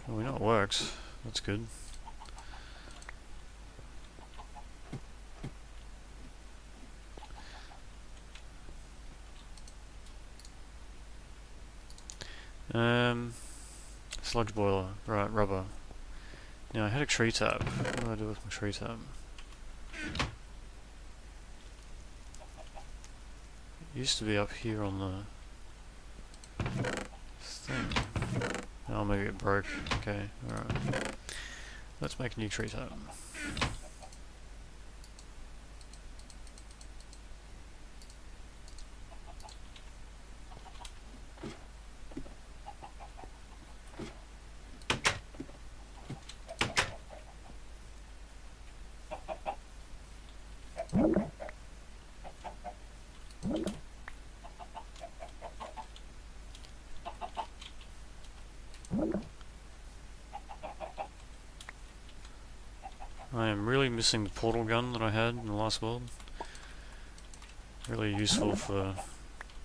Well, we know it works. That's good. Sludge boiler. Right, rubber. Now I had a tree tap. What do I do with my tree tap? It used to be up here on the thing. Oh, maybe it broke. Okay, alright. Let's make a new tree tap. I am really missing the portal gun that I had in the last world. Really useful for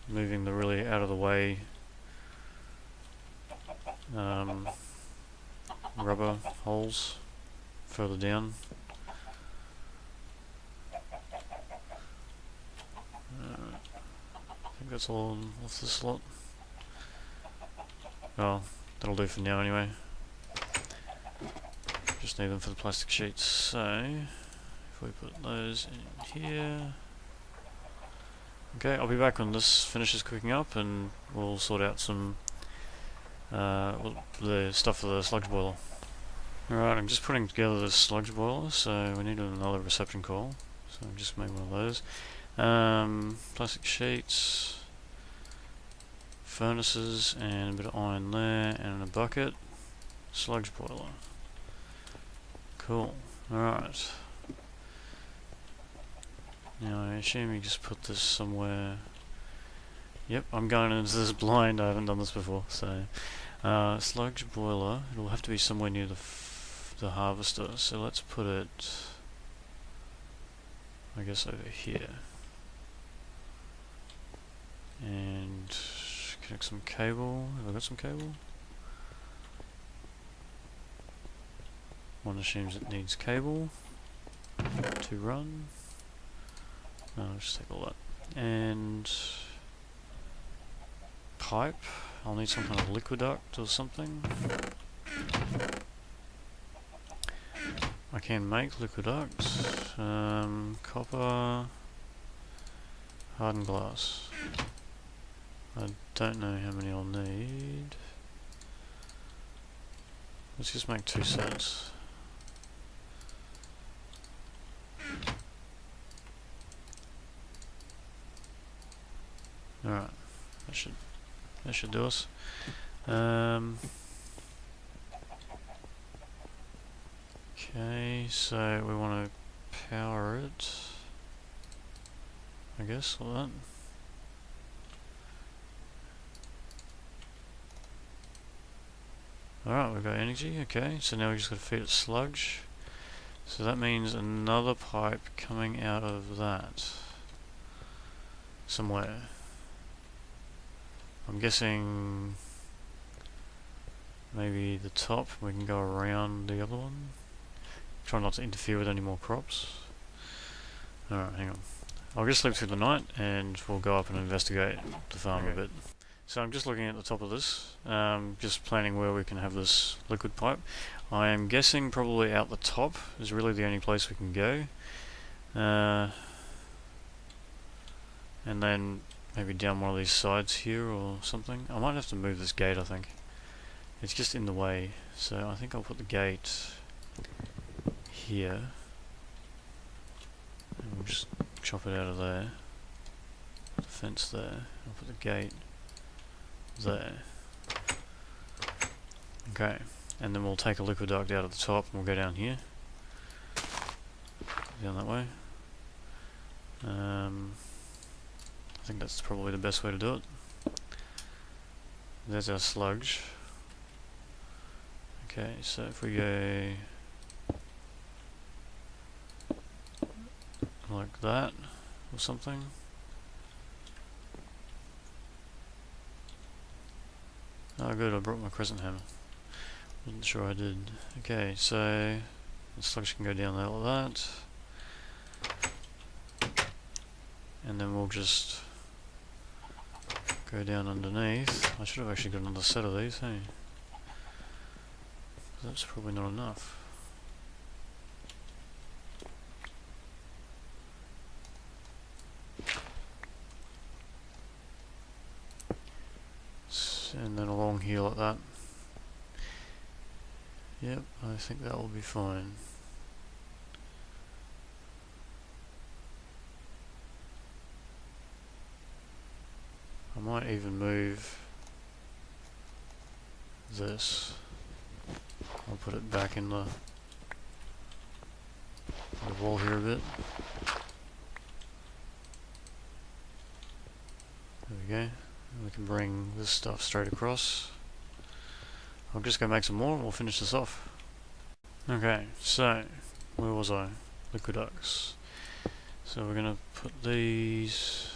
moving the really out of the way rubber holes further down. I think that's all off the slot. Well, that'll do for now anyway. Just need them for the plastic sheets, so if we put those in here. Okay, I'll be back when this finishes cooking up and we'll sort out some the stuff for the sludge boiler. Alright, I'm just putting together this sludge boiler, so we need another reception coil. So I've just made one of those. Plastic sheets, furnaces, and a bit of iron there, and a bucket. Sludge boiler. Cool. Alright. Now I assume you just put this somewhere. Yep, I'm going into this blind. I haven't done this before, so sludge boiler. It'll have to be somewhere near the harvester. So let's put it, I guess, over here, and connect some cable. Have I got some cable? One assumes it needs cable to run. I'll just take all that. And pipe. I'll need some kind of liquiduct or something. I can make liquiduct. Copper. Hardened glass. I don't know how many I'll need. Let's just make 2 sets. Alright, that should do us. Okay, so we want to power it, I guess, like that. Alright, we've got energy, okay, so now we just got to feed it sludge. So that means another pipe coming out of that somewhere. I'm guessing maybe the top, we can go around the other one. Try not to interfere with any more crops. Alright, hang on. I'll just sleep through the night and we'll go up and investigate the farm a bit. So I'm just looking at the top of this, just planning where we can have this liquid pipe. I am guessing probably out the top is really the only place we can go. And then maybe down one of these sides here or something. I might have to move this gate, I think. It's just in the way, so I think I'll put the gate here. And we'll just chop it out of there. The fence there. I'll put the gate there. Okay, and then we'll take a liquiduct out of the top and we'll go down here. Down that way. I think that's probably the best way to do it. There's our sludge. Okay, so if we go like that or something. Oh good, I brought my crescent hammer. Wasn't sure I did. Okay, so the sludge can go down there like that. And then we'll just go down underneath. I should have actually got another set of these, hey? That's probably not enough. And then along here like that. Yep, I think that will be fine. I might even move this. I'll put it back in the wall here a bit. There we go. And we can bring this stuff straight across. I'll just go make some more and we'll finish this off. Okay, so where was I? Liquiducts. So we're gonna put these.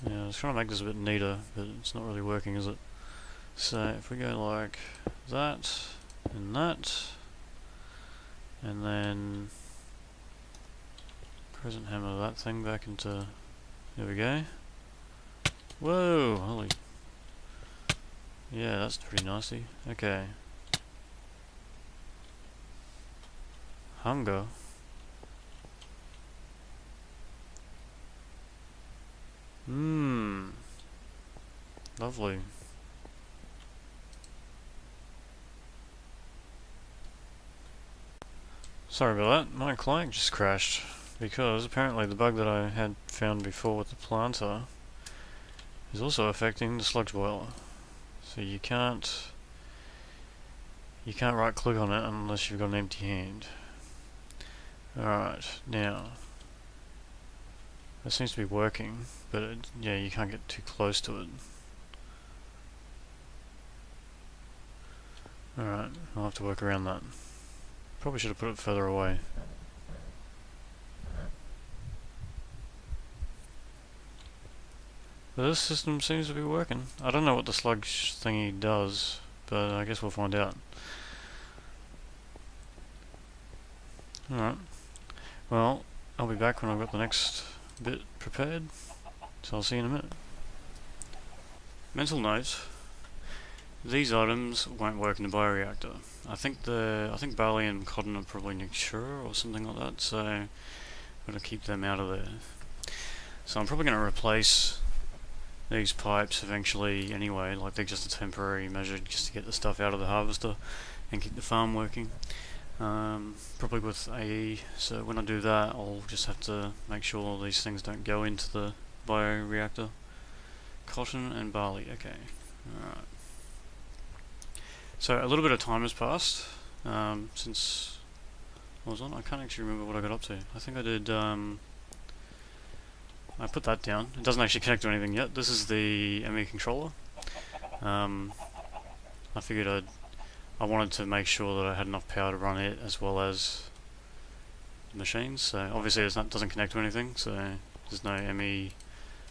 Yeah, I was trying to make this a bit neater, but it's not really working, is it? So if we go like that, and then crescent hammer that thing back into. There we go. Whoa, holy. Yeah, that's pretty nasty. Okay. Hunger. Lovely. Sorry about that, my client just crashed because apparently the bug that I had found before with the planter is also affecting the sludge boiler. So you can't right click on it unless you've got an empty hand. Alright, now that seems to be working, but yeah, you can't get too close to it. Alright, I'll have to work around that. Probably should have put it further away. But this system seems to be working. I don't know what the sludge thingy does, but I guess we'll find out. Alright. Well, I'll be back when I've got the next bit prepared, so I'll see you in a minute. Mental note. These items won't work in the bioreactor. I think barley and cotton are probably mature or something like that, so I'm gonna keep them out of there. So I'm probably gonna replace these pipes eventually anyway, like they're just a temporary measure just to get the stuff out of the harvester and keep the farm working. Probably with AE, so when I do that I'll just have to make sure these things don't go into the bioreactor. Cotton and barley, okay. Alright. So a little bit of time has passed since I was on. I can't actually remember what I got up to. I think I did, I put that down. It doesn't actually connect to anything yet. This is the ME controller. I figured I wanted to make sure that I had enough power to run it as well as the machines. So obviously it doesn't connect to anything, so there's no ME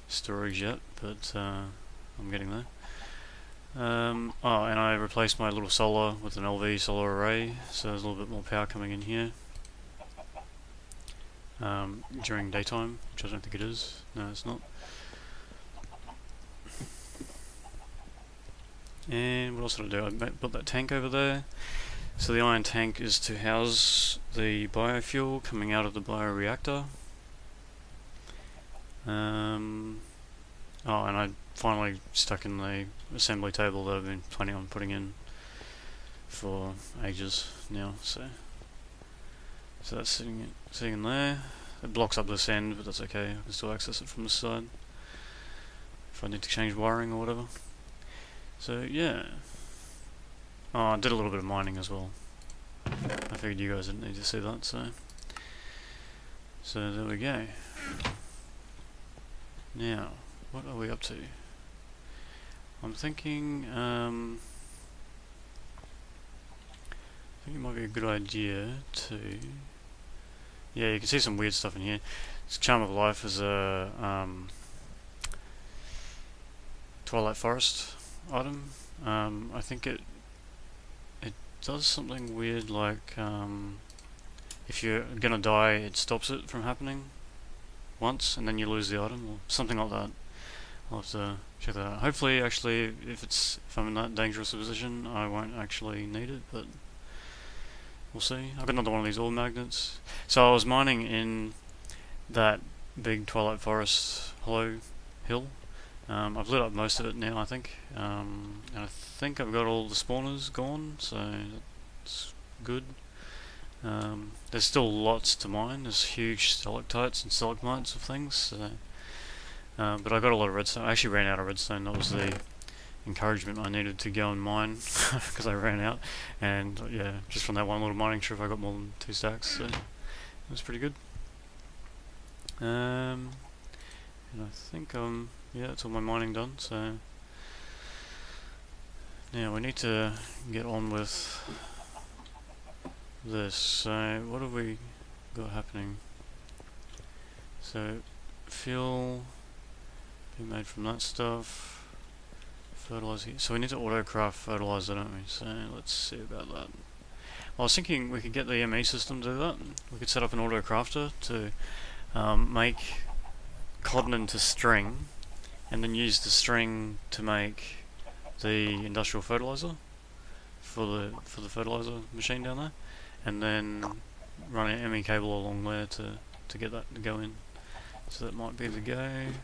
storage yet, but I'm getting there. And I replaced my little solar with an LV solar array, so there's a little bit more power coming in here during daytime, which I don't think it is. No, it's not. And what else did I do? I built that tank over there. So the iron tank is to house the biofuel coming out of the bioreactor. And I finally stuck in the assembly table that I've been planning on putting in for ages now. So that's sitting in there. It blocks up this end, but that's okay. I can still access it from the side if I need to change wiring or whatever. So yeah. Oh, I did a little bit of mining as well. I figured you guys didn't need to see that, so there we go. Now, what are we up to? I'm thinking, I think it might be a good idea to... Yeah, you can see some weird stuff in here. This Charm of Life is a Twilight Forest item. I think it does something weird, like if you're gonna die, it stops it from happening once, and then you lose the item, or something like that. I'll have to check that out. Hopefully, actually, if I'm in that dangerous position, I won't actually need it, but we'll see. I've got another one of these ore magnets. So I was mining in that big Twilight Forest hollow hill. I've lit up most of it now, I think. And I think I've got all the spawners gone, so that's good. There's still lots to mine. There's huge stalactites and stalagmites of things. So, but I got a lot of redstone. I actually ran out of redstone. That was the encouragement I needed to go and mine because I ran out. And yeah, just from that one little mining trip, I got more than 2 stacks. So it was pretty good. And I think yeah, that's all my mining done. So now we need to get on with this. So what have we got happening? So fuel being made from that stuff. Fertilizer. So we need to auto-craft fertilizer, don't we? So let's see about that. Well, I was thinking we could get the ME system to do that. We could set up an auto-crafter to make cotton into string, and then use the string to make the industrial fertilizer for the fertilizer machine down there, and then run an ME cable along there to get that to go in. So that might be the go.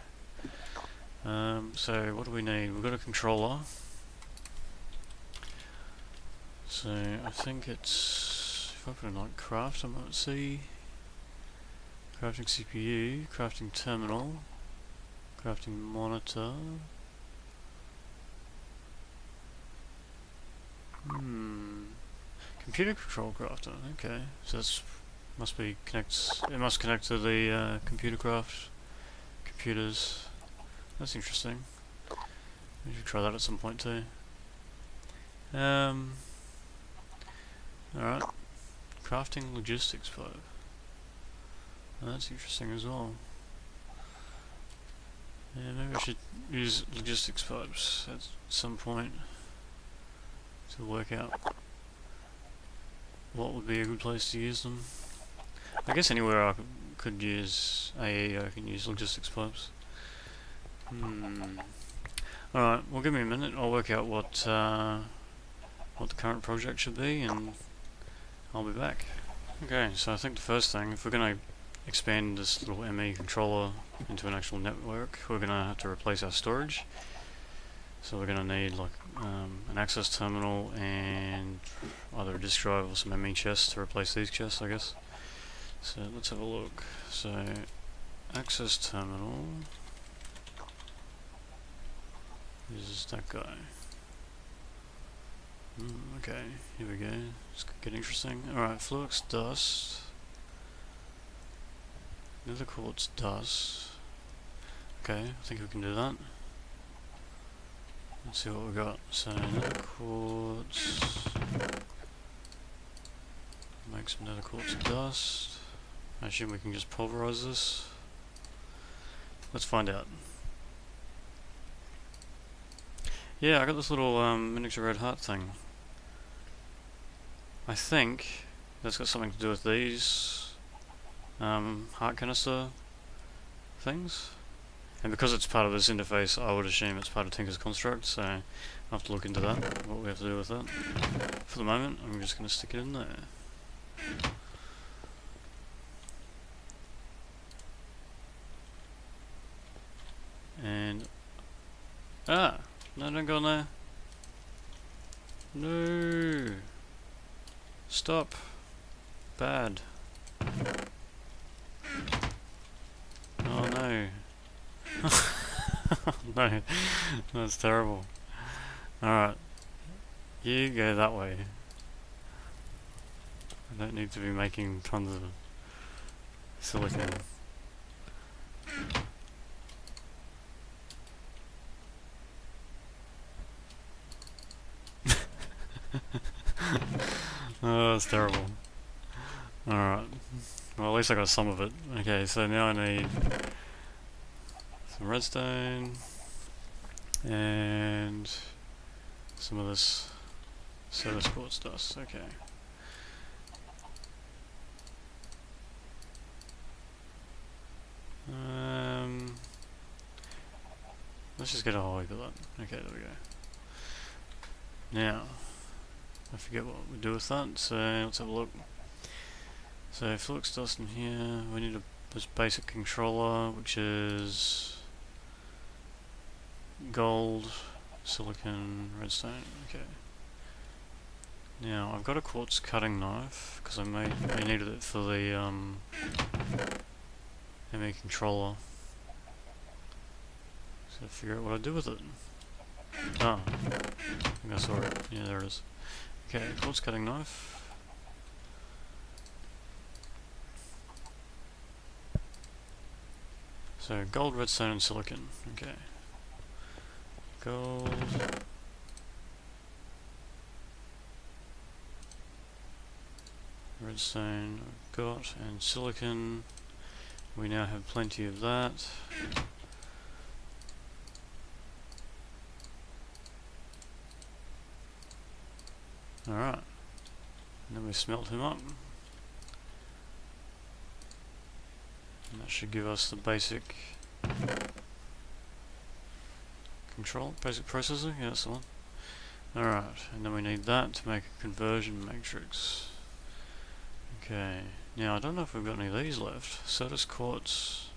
So what do we need? We've got a controller. So I think it's, if I put in like craft, I might see crafting CPU, crafting terminal, crafting monitor. Computer control crafter. Okay, so that's it must connect to the computer craft computers. That's interesting. We should try that at some point too. Alright, crafting logistics pipe. That's interesting as well. Yeah, maybe I should use logistics pipes at some point to work out what would be a good place to use them. I guess anywhere I could use AE, I can use logistics pipes. Alright, well give me a minute, I'll work out what the current project should be, and I'll be back. Okay, so I think the first thing, if we're going to expand this little ME controller into an actual network, we're going to have to replace our storage. So we're going to need like an access terminal and either a disk drive or some ME chests to replace these chests, I guess. So let's have a look. So access terminal is that guy. Okay, here we go. It's getting interesting. Alright, flux dust. Nether quartz dust. Okay, I think we can do that. Let's see what we got. So nether quartz. Make some nether quartz dust. I assume we can just pulverize this. Let's find out. Yeah, I got this little miniature red heart thing. I think that's got something to do with these heart canister things. And because it's part of this interface, I would assume it's part of Tinker's construct, so I'll have to look into that, what we have to do with that. For the moment, I'm just going to stick it in there. And... ah! No, don't go in there. No! Stop. Bad. Oh no. No, that's terrible. Alright. You go that way. I don't need to be making tons of silicon. Oh, that's terrible. Alright. Well, at least I got some of it. Okay, so now I need some redstone and some of this soda quartz dust. Okay. Let's just get a whole heap of that. Okay, there we go. Now, I forget what we do with that, so let's have a look. So flux dust in here, we need this basic controller, which is gold, silicon, redstone. Okay. Now I've got a quartz cutting knife because I needed it for the ME controller. So figure out what I do with it. Ah, I think I saw it. Yeah, there it is. Okay, quartz cutting knife. So gold, redstone, and silicon. Okay. Gold. Redstone I've got, and silicon. We now have plenty of that. Alright. And then we smelt him up. And that should give us the basic basic processor. Yeah, that's the one. Alright, and then we need that to make a conversion matrix. Okay, now I don't know if we've got any of these left. Soda quartz.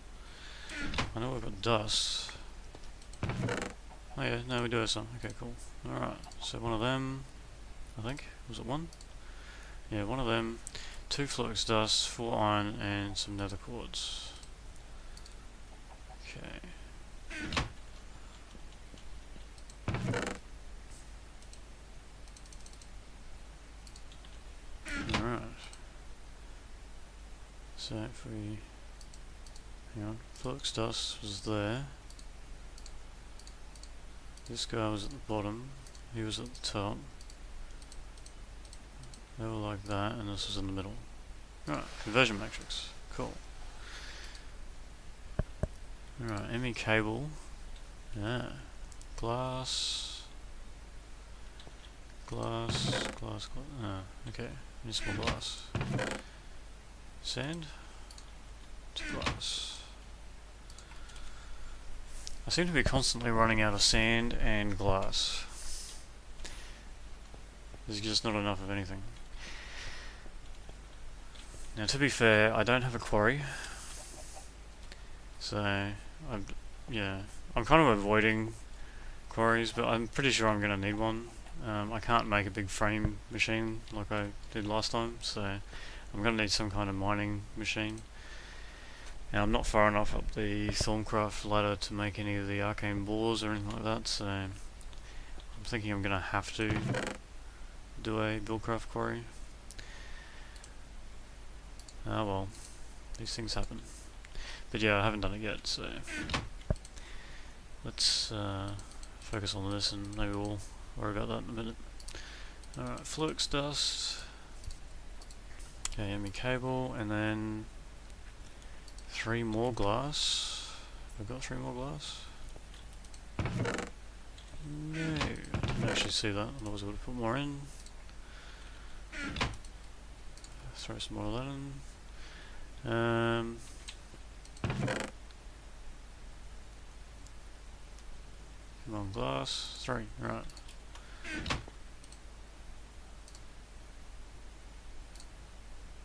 I know we've got dust. Oh yeah, no, we do have some. Okay, cool. Alright, so one of them, I think. Was it one? Yeah, one of them. 2 flux dust, 4 iron, and some nether quartz. Okay. Alright. So if we... hang on. Flux dust was there. This guy was at the bottom. He was at the top. They were like that, and this was in the middle. Right, conversion matrix. Cool. Alright, ME cable. Yeah. Glass. Okay. Need some more glass. Sand. To glass. I seem to be constantly running out of sand and glass. There's just not enough of anything. Now, to be fair, I don't have a quarry, so I'm kind of avoiding quarries, but I'm pretty sure I'm going to need one. I can't make a big frame machine like I did last time, so I'm going to need some kind of mining machine. And I'm not far enough up the Thorncraft ladder to make any of the arcane bores or anything like that, so I'm thinking I'm going to have to do a Buildcraft quarry. Ah well, these things happen. But yeah, I haven't done it yet, so let's focus on this and maybe we'll worry about that in a minute. Alright, flux dust. Okay, ME cable, and then 3 more glass. Have I got 3 more glass? No, I didn't actually see that, otherwise I would have put more in. Throw some more of that in. Come on, glass. 3, right.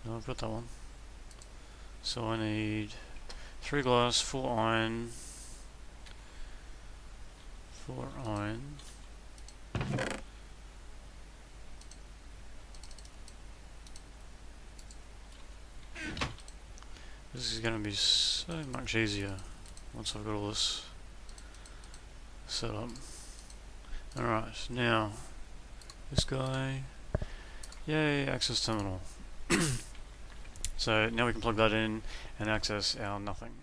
No, I've got that one. So I need 3 glass, 4 iron. 4 iron. This is going to be so much easier once I've got all this set up. Alright, now this guy, yay, access terminal. So now we can plug that in and access our nothing.